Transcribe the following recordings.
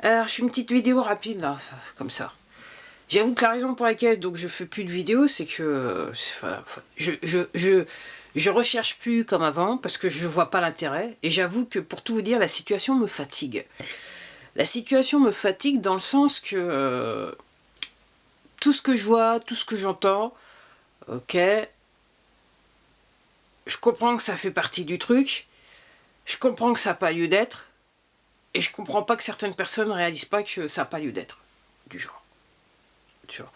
Alors, je fais une petite vidéo rapide, là, comme ça. J'avoue que la raison pour laquelle donc, je fais plus de vidéos, c'est que je recherche plus comme avant, parce que je vois pas l'intérêt. Et j'avoue que, pour tout vous dire, la situation me fatigue. La situation me fatigue dans le sens que tout ce que je vois, tout ce que j'entends, ok, je comprends que ça fait partie du truc, je comprends que ça n'a pas lieu d'être, et je comprends pas que certaines personnes ne réalisent pas que ça n'a pas lieu d'être, du genre. Tu vois.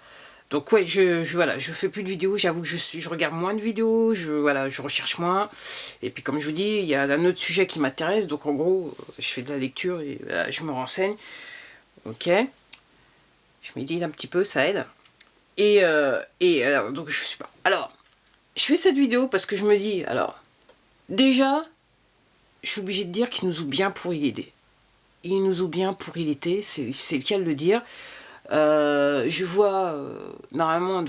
Donc ouais, voilà, je fais plus de vidéos, j'avoue que je regarde moins de vidéos, je recherche moins. Et puis comme je vous dis, il y a un autre sujet qui m'intéresse, donc en gros, je fais de la lecture et je me renseigne. Ok. Je médite un petit peu, ça aide. Et alors, donc je sais pas. Alors, je fais cette vidéo parce que je me dis, alors, déjà, je suis obligée de dire qu'il nous ouvre bien pourri l'idée. Il nous ouvre bien pourri l'été, c'est le cas de le dire. Je vois, normalement,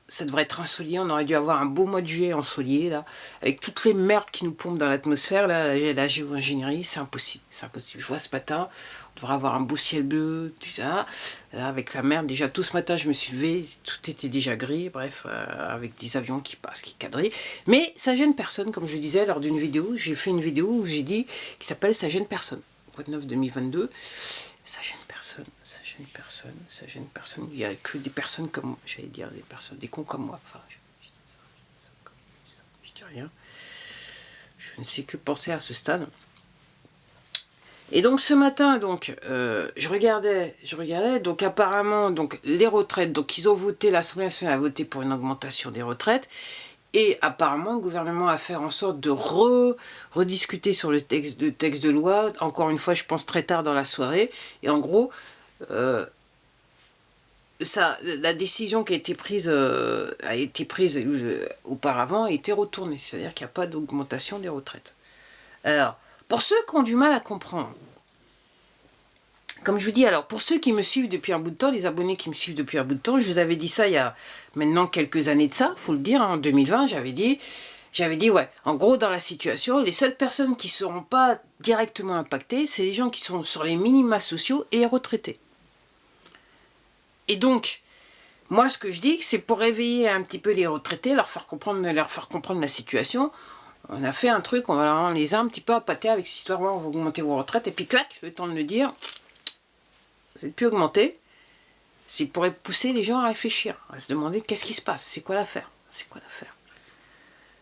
ça devrait être ensoleillé, on aurait dû avoir un beau mois de juillet ensoleillé, là, avec toutes les merdes qui nous pompent dans l'atmosphère, là, la géo-ingénierie, c'est impossible, c'est impossible. Je vois ce matin, on devrait avoir un beau ciel bleu, tout ça, là, avec la merde, déjà tout ce matin, je me suis levé, tout était déjà gris, bref, avec des avions qui passent, qui quadrillent, mais ça gêne personne, comme je disais lors d'une vidéo, j'ai fait une vidéo où j'ai dit, qui s'appelle « Ça gêne personne », mois de 9 2022, ça gêne personne, ça gêne personne, ça gêne personne. Il n'y a que des personnes comme moi, j'allais dire des personnes, des cons comme moi. Enfin, je dis rien. Je ne sais que penser à ce stade. Et donc ce matin, donc, je regardais, donc apparemment, donc les retraites, donc ils ont voté, l'Assemblée nationale a voté pour une augmentation des retraites. Et apparemment, le gouvernement a fait en sorte de rediscuter sur le texte de loi, encore une fois, je pense très tard dans la soirée. Et en gros, la décision qui a été prise auparavant a été retournée. C'est-à-dire qu'il n'y a pas d'augmentation des retraites. Alors, pour ceux qui ont du mal à comprendre, comme je vous dis, alors pour ceux qui me suivent depuis un bout de temps, les abonnés qui me suivent depuis un bout de temps, je vous avais dit ça il y a maintenant quelques années de ça, faut le dire, en 2020, j'avais dit, ouais, en gros, dans la situation, les seules personnes qui ne seront pas directement impactées, c'est les gens qui sont sur les minima sociaux et les retraités. Et donc, moi, ce que je dis, c'est pour réveiller un petit peu les retraités, leur faire comprendre la situation. On a fait un truc, on les a un petit peu appâtés avec cette histoire, on va augmenter vos retraites, et puis clac, le temps de le dire, vous n'êtes plus augmenté. C'est pourrait pousser les gens à réfléchir, à se demander qu'est-ce qui se passe, c'est quoi l'affaire,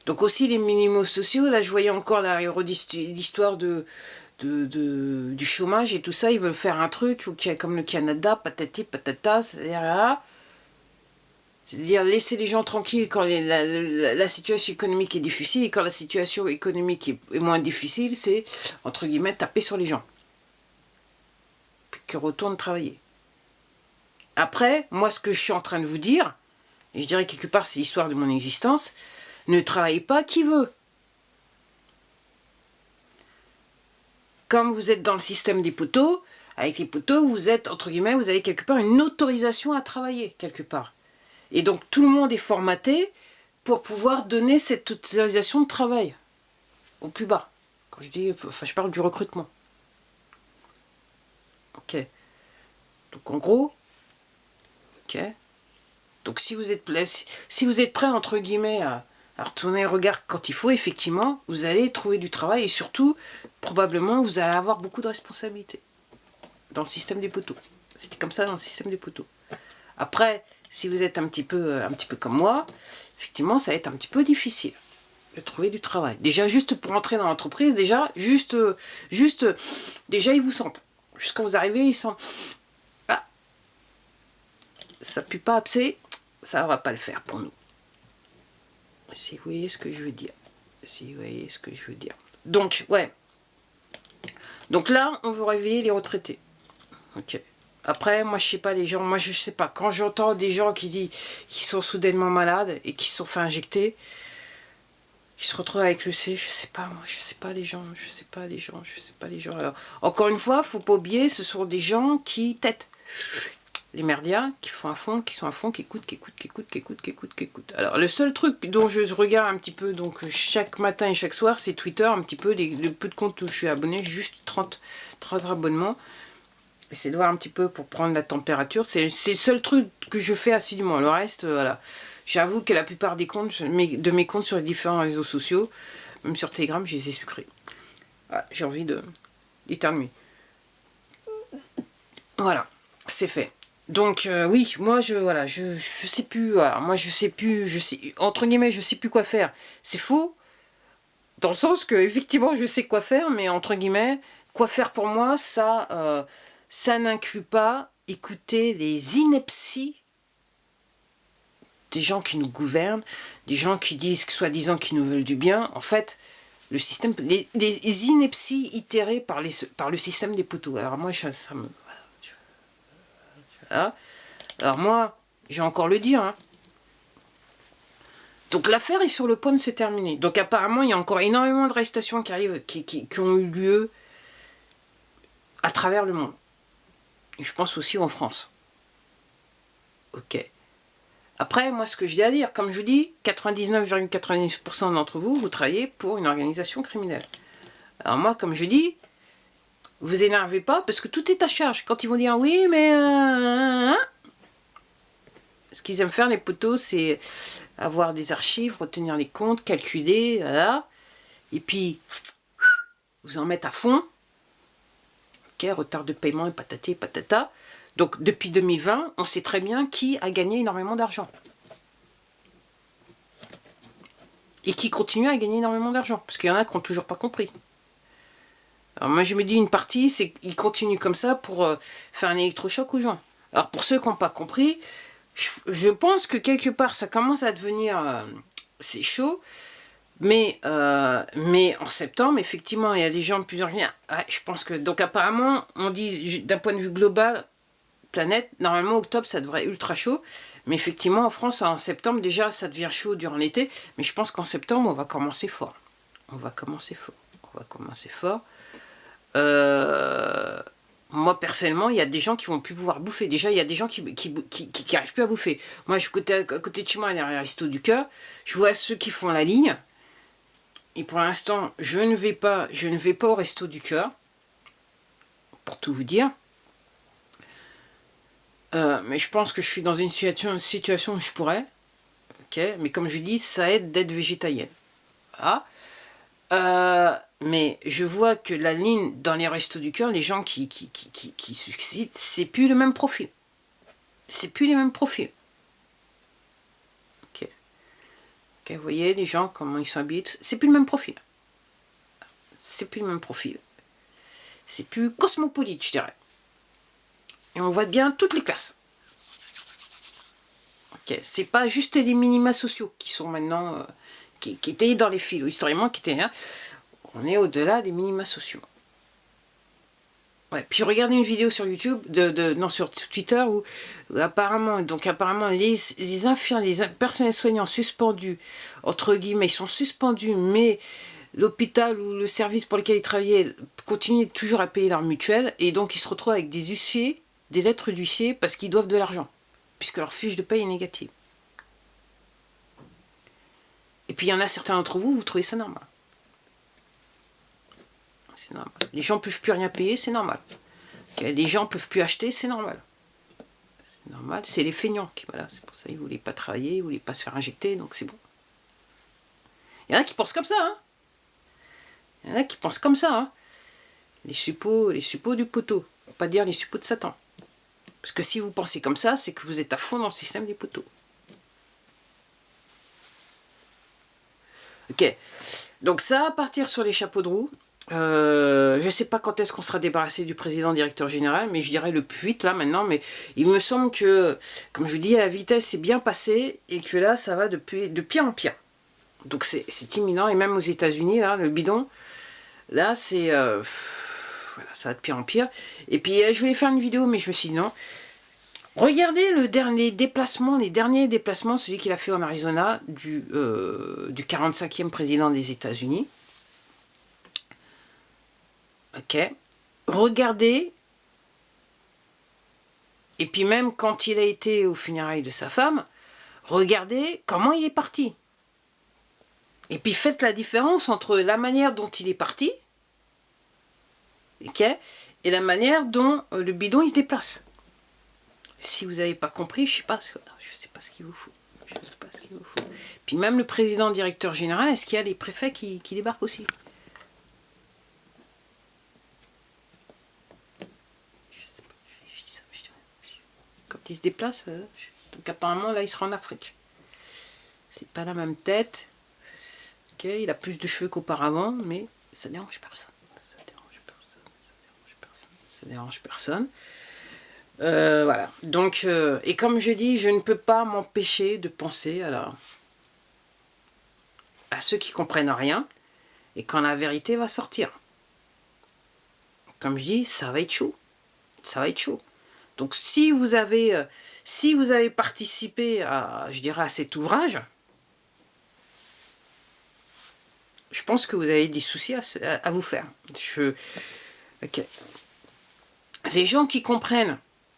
Donc aussi les minimaux sociaux, là je voyais encore l'histoire du chômage et tout ça, ils veulent faire un truc comme le Canada, patati patata, c'est-à-dire laisser les gens tranquilles quand la situation économique est difficile, et quand la situation économique est moins difficile, c'est, entre guillemets, taper sur les gens. Puis qu'ils retournent travailler. Après, moi, ce que je suis en train de vous dire, et je dirais quelque part, c'est l'histoire de mon existence, ne travaillez pas qui veut. Comme vous êtes dans le système des poteaux, avec les poteaux, vous êtes, entre guillemets, vous avez quelque part une autorisation à travailler, quelque part. Et donc, tout le monde est formaté pour pouvoir donner cette autorisation de travail au plus bas. Quand je dis, enfin, je parle du recrutement. Ok. Donc, en gros, ok. Donc, si vous êtes prêt, entre guillemets, à retourner le regard quand il faut, effectivement, vous allez trouver du travail et surtout, probablement, vous allez avoir beaucoup de responsabilités dans le système des poteaux. C'était comme ça dans le système des poteaux. Après, si vous êtes un petit peu comme moi, effectivement, ça va être un petit peu difficile de trouver du travail. Déjà, juste pour entrer dans l'entreprise, déjà, déjà, ils vous sentent. Jusqu'à vous arriver, ils sentent... Ah, ça pue pas assez, ça va pas le faire pour nous. Si vous voyez ce que je veux dire. Donc, ouais. Donc là, on veut réveiller les retraités. Ok. Après, moi, je sais pas, les gens, moi, je sais pas. Quand j'entends des gens qui sont soudainement malades et qui se sont fait injecter, qui se retrouvent avec le C, je sais pas, moi, je sais pas les gens. Alors, encore une fois, faut pas oublier, ce sont des gens qui têtent. Les merdias, qui sont à fond, qui écoutent. Alors, le seul truc dont je regarde un petit peu, donc chaque matin et chaque soir, c'est Twitter, un petit peu, le peu de comptes où je suis abonné, juste 30 abonnements. Essayer de voir un petit peu pour prendre la température. C'est le seul truc que je fais assidûment. Le reste, voilà. J'avoue que la plupart des comptes, de mes comptes sur les différents réseaux sociaux, même sur Telegram, je les ai sucrés. Voilà, j'ai envie d'éternuer. Voilà, c'est fait. Donc oui, moi je sais plus, voilà, moi je sais plus, entre guillemets, je sais plus quoi faire. C'est faux, dans le sens que effectivement je sais quoi faire, mais entre guillemets, quoi faire pour moi, ça n'inclut pas écouter les inepties des gens qui nous gouvernent, des gens qui disent, soi-disant, qu'ils nous veulent du bien. En fait, le système, les inepties itérées par le système des poteaux. Alors moi, ça me... Voilà. Alors moi, j'ai encore le dire. Hein. Donc l'affaire est sur le point de se terminer. Donc apparemment, il y a encore énormément d'arrestations qui arrivent, qui ont eu lieu à travers le monde. Et je pense aussi en France. Ok. Après, moi, ce que je dis à dire, comme je vous dis, 99,99% d'entre vous, vous travaillez pour une organisation criminelle. Alors moi, comme je dis, vous énervez pas, parce que tout est à charge. Quand ils vont dire, oui, mais... Ce qu'ils aiment faire, les poteaux, c'est avoir des archives, retenir les comptes, calculer, voilà. Et puis, vous en mettre à fond. Ok, retard de paiement et patati et patata. Donc, depuis 2020, on sait très bien qui a gagné énormément d'argent. Et qui continue à gagner énormément d'argent. Parce qu'il y en a qui n'ont toujours pas compris. Alors moi, je me dis, une partie, c'est qu'ils continuent comme ça pour faire un électrochoc aux gens. Alors, pour ceux qui n'ont pas compris, je pense que quelque part, ça commence à devenir... c'est chaud. Mais en septembre, effectivement, il y a des gens de plusieurs... je pense que... Donc, apparemment, on dit, d'un point de vue global... planète, normalement octobre ça devrait être ultra chaud, mais effectivement en France en septembre déjà ça devient chaud durant l'été, mais je pense qu'en septembre on va commencer fort. Moi personnellement il y a des gens qui vont plus pouvoir bouffer, déjà il y a des gens qui arrivent plus à bouffer. Moi je à côté de chez moi il y a un resto du cœur, je vois ceux qui font la ligne, et pour l'instant je ne vais pas au resto du cœur, pour tout vous dire. Mais je pense que je suis dans une situation où je pourrais. Ok, mais comme je dis, ça aide d'être végétalienne. Voilà. Mais je vois que la ligne dans les restos du cœur, les gens qui succident, c'est plus le même profil. C'est plus les mêmes profils. Ok. Vous voyez les gens, comment ils s'habitent, c'est plus le même profil. C'est plus le même profil. C'est plus cosmopolite, je dirais. Et on voit bien toutes les classes. Okay. C'est pas juste les minima sociaux qui sont maintenant... qui étaient dans les philo, historiquement, qui étaient... Hein, on est au-delà des minima sociaux. Ouais, puis je regardais une vidéo sur YouTube, sur Twitter, où apparemment les infirmiers, les personnels soignants suspendus, entre guillemets, ils sont suspendus, mais l'hôpital ou le service pour lequel ils travaillaient continue toujours à payer leur mutuelle, et donc ils se retrouvent avec des huissiers, des lettres d'huissier, parce qu'ils doivent de l'argent, puisque leur fiche de paye est négative. Et puis il y en a certains d'entre vous, vous trouvez ça normal. C'est normal. Les gens ne peuvent plus rien payer, c'est normal. Les gens ne peuvent plus acheter, c'est normal. C'est normal, c'est les feignants. Voilà, c'est pour ça qu'ils ne voulaient pas travailler, ils ne voulaient pas se faire injecter, donc c'est bon. Il y en a qui pensent comme ça, hein. Il y en a qui pensent comme ça, hein. Les suppôts du poteau. On va pas dire les suppôts de Satan. Parce que si vous pensez comme ça, c'est que vous êtes à fond dans le système des poteaux. Ok. Donc ça va partir sur les chapeaux de roue. Je ne sais pas quand est-ce qu'on sera débarrassé du président directeur général, mais je dirais le plus vite là maintenant, mais il me semble que, comme je vous dis, la vitesse est bien passée et que là ça va de pire en pire. Donc c'est imminent, et même aux États-Unis là, le bidon, là c'est voilà, ça va de pire en pire. Et puis je voulais faire une vidéo, mais je me suis dit non. Regardez les derniers déplacements, celui qu'il a fait en Arizona du 45e président des États-Unis. Ok. Regardez. Et puis même quand il a été aux funérailles de sa femme, regardez comment il est parti. Et puis faites la différence entre la manière dont il est parti, et ok, et la manière dont le bidon il se déplace. Si vous n'avez pas compris, je sais pas ce qu'il vous faut. Je sais pas ce qu'il vous faut. Puis même le président directeur général, est-ce qu'il y a les préfets qui débarquent aussi? Je sais pas, je dis ça, je dis rien. Quand il se déplace, donc apparemment là il sera en Afrique. C'est pas la même tête. Ok, il a plus de cheveux qu'auparavant, mais ça dérange personne. Ça dérange personne. Ça dérange personne. Ça dérange personne. Voilà. Donc, et comme je dis, je ne peux pas m'empêcher de penser à ceux qui comprennent rien et quand la vérité va sortir. Comme je dis, ça va être chaud. Ça va être chaud. Donc, si vous avez participé à, je dirais, à cet ouvrage, je pense que vous avez des soucis à vous faire. Ok. Les gens qui comprennent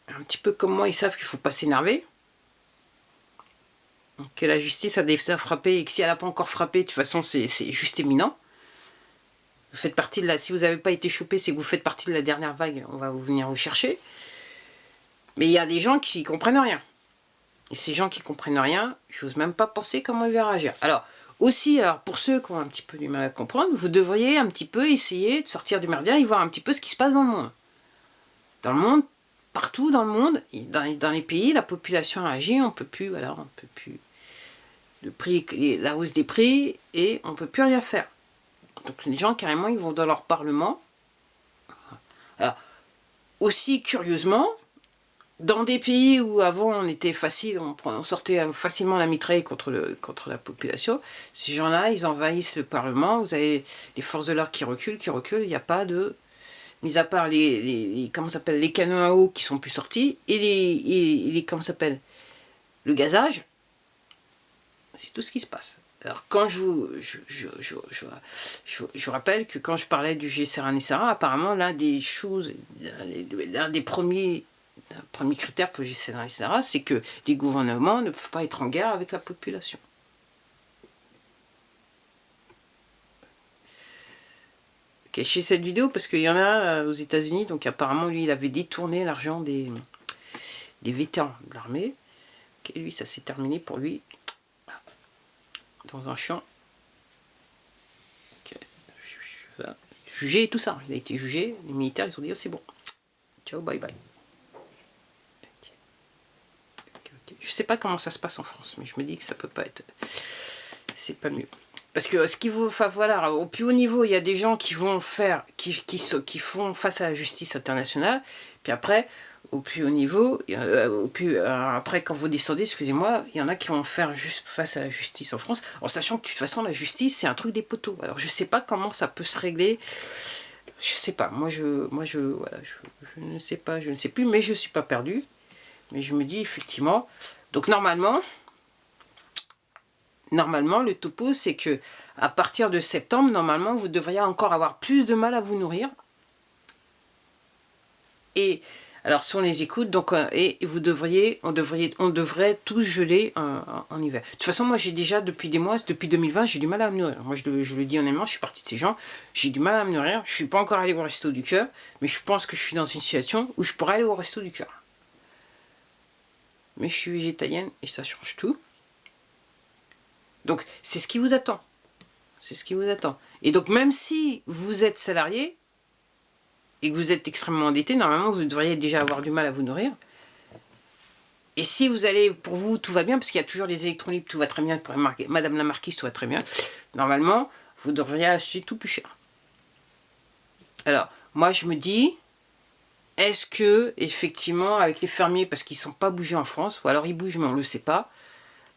un petit peu comme moi, ils savent qu'il ne faut pas s'énerver. Que la justice a déjà frappé et que si elle n'a pas encore frappé, de toute façon, c'est juste éminent. Vous faites partie de si vous n'avez pas été chopé, c'est que vous faites partie de la dernière vague, on va venir vous chercher. Mais il y a des gens qui ne comprennent rien. Et ces gens qui ne comprennent rien, je n'ose même pas penser comment ils vont réagir. Alors, aussi, pour ceux qui ont un petit peu du mal à comprendre, vous devriez un petit peu essayer de sortir du merdier et voir un petit peu ce qui se passe dans le monde. Dans le monde, partout dans le monde, dans les pays, la population agit, on peut plus, la hausse des prix, et on ne peut plus rien faire. Donc les gens, carrément, ils vont dans leur parlement. Alors, aussi curieusement, dans des pays où avant on était facile, on sortait facilement la mitraille contre la population, ces gens-là, ils envahissent le parlement, vous avez les forces de l'ordre qui reculent, il n'y a pas de... Mis à part les canons à eau qui sont plus sortis, et les comment ça s'appelle, le gazage, c'est tout ce qui se passe. Alors quand je vous rappelle que quand je parlais du GCRN-SRA, apparemment l'un des premiers critères pour le GCRN-SRA, c'est que les gouvernements ne peuvent pas être en guerre avec la population. Cacher cette vidéo parce qu'il y en a aux États-Unis, donc apparemment lui il avait détourné l'argent des vétérans de l'armée. Okay, lui ça s'est terminé pour lui dans un champ. Okay. Voilà. Jugé et tout ça, il a été jugé, les militaires ils ont dit oh, c'est bon, ciao bye bye. Okay. Je sais pas comment ça se passe en France, mais je me dis que ça peut pas être, c'est pas mieux. Parce que ce qui vous, enfin voilà, au plus haut niveau, il y a des gens qui vont faire, qui font face à la justice internationale. Puis après, au plus haut niveau, après quand vous descendez, excusez-moi, il y en a qui vont faire juste face à la justice en France, en sachant que de toute façon la justice c'est un truc des poteaux. Alors je sais pas comment ça peut se régler. Je sais pas. Moi je ne sais pas, je ne sais plus, mais je suis pas perdu. Mais je me dis effectivement. Donc normalement, le topo, c'est que à partir de septembre, normalement, vous devriez encore avoir plus de mal à vous nourrir. Et alors, si on les écoute, donc, et on devrait tous geler en hiver. De toute façon, moi, j'ai déjà, depuis des mois, depuis 2020, j'ai du mal à me nourrir. Moi, je le dis honnêtement, je suis partie de ces gens, j'ai du mal à me nourrir. Je ne suis pas encore allé au Resto du Cœur, mais je pense que je suis dans une situation où je pourrais aller au Resto du Cœur. Mais je suis végétalienne et ça change tout. Donc, c'est ce qui vous attend. C'est ce qui vous attend. Et donc, même si vous êtes salarié et que vous êtes extrêmement endetté, normalement, vous devriez déjà avoir du mal à vous nourrir. Et si vous allez, pour vous, tout va bien, parce qu'il y a toujours des électrolytes, tout va très bien, Madame la Marquise, tout va très bien, normalement, vous devriez acheter tout plus cher. Alors, moi, je me dis, est-ce que, effectivement, avec les fermiers, parce qu'ils ne sont pas bougés en France, ou alors ils bougent, mais on ne le sait pas,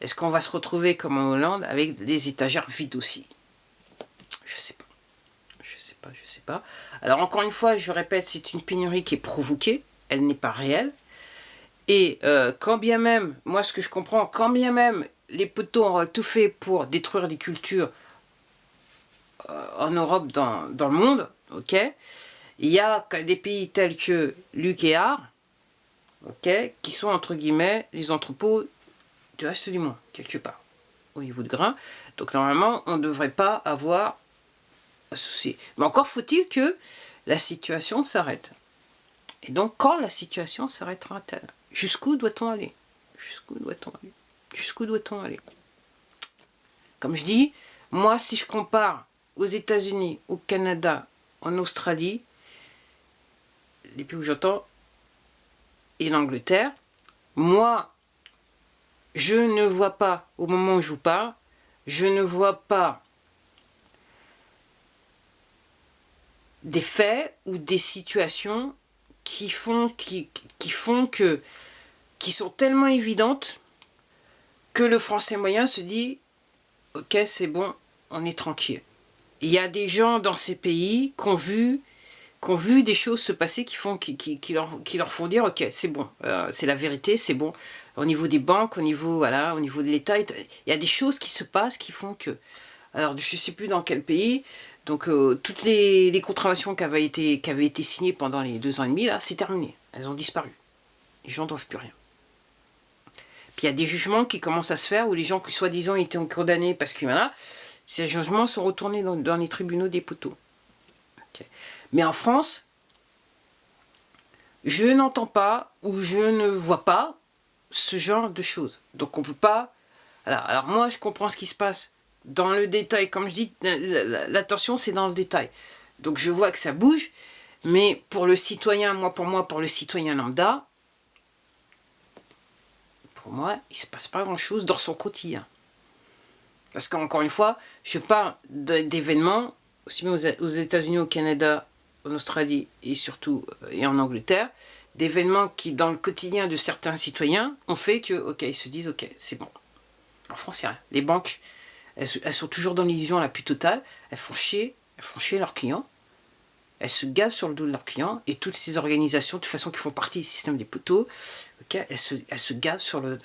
est-ce qu'on va se retrouver comme en Hollande avec les étagères vides aussi? Je sais pas. Je sais pas. Alors encore une fois, je répète, c'est une pénurie qui est provoquée. Elle n'est pas réelle. Et quand bien même, moi ce que je comprends, quand bien même les poteaux ont tout fait pour détruire des cultures en Europe, dans le monde, ok, il y a des pays tels que l'UKR, ok, qui sont entre guillemets les entrepôts du reste du monde, quelque part, au niveau de grains. Donc normalement, on ne devrait pas avoir un souci. Mais encore faut-il que la situation s'arrête. Et donc, quand la situation s'arrêtera-t-elle? Jusqu'où doit-on aller? Jusqu'où doit-on aller? Jusqu'où doit-on aller? Comme je dis, moi, si je compare aux États-Unis, au Canada, en Australie, les pays où j'entends, et l'Angleterre, moi, je ne vois pas, au moment où je vous parle, je ne vois pas des faits ou des situations qui sont tellement évidentes que le Français moyen se dit « Ok, c'est bon, on est tranquille ». Il y a des gens dans ces pays qui ont vu des choses se passer qui leur font dire « Ok, c'est bon, c'est la vérité, c'est bon ». Au niveau des banques, au niveau de l'État, il y a des choses qui se passent qui font que... Alors, je ne sais plus dans quel pays, donc toutes les contraventions qui avaient été signées pendant les 2 ans et demi, là, c'est terminé. Elles ont disparu. Les gens ne doivent plus rien. Puis il y a des jugements qui commencent à se faire où les gens qui soi-disant étaient condamnés parce que voilà, ces jugements sont retournés dans les tribunaux des poteaux. Okay. Mais en France, je n'entends pas ou je ne vois pas ce genre de choses. Donc on ne peut pas... Alors moi, je comprends ce qui se passe dans le détail. Comme je dis, l'attention, c'est dans le détail. Donc je vois que ça bouge, mais pour le citoyen, pour le citoyen lambda, pour moi, il ne se passe pas grand-chose dans son quotidien. Parce qu'encore une fois, je parle d'événements, aussi bien aux États-Unis, au Canada, en Australie et surtout et en Angleterre, d'événements qui, dans le quotidien de certains citoyens, ont fait que, ok, ils se disent, ok, c'est bon. En France, il n'y a rien. Les banques, elles sont toujours dans l'illusion la plus totale. Elles font chier leurs clients. Elles se gavent sur le dos de leurs clients. Et toutes ces organisations, de toute façon, qui font partie du système des poteaux, okay, elles se gavent sur le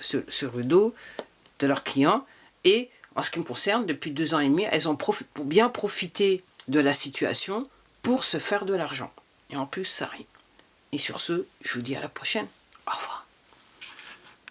dos de leurs clients. Et en ce qui me concerne, depuis 2 ans et demi, elles ont bien profité de la situation pour se faire de l'argent. Et en plus, ça arrive. Et sur ce, je vous dis à la prochaine. Au revoir.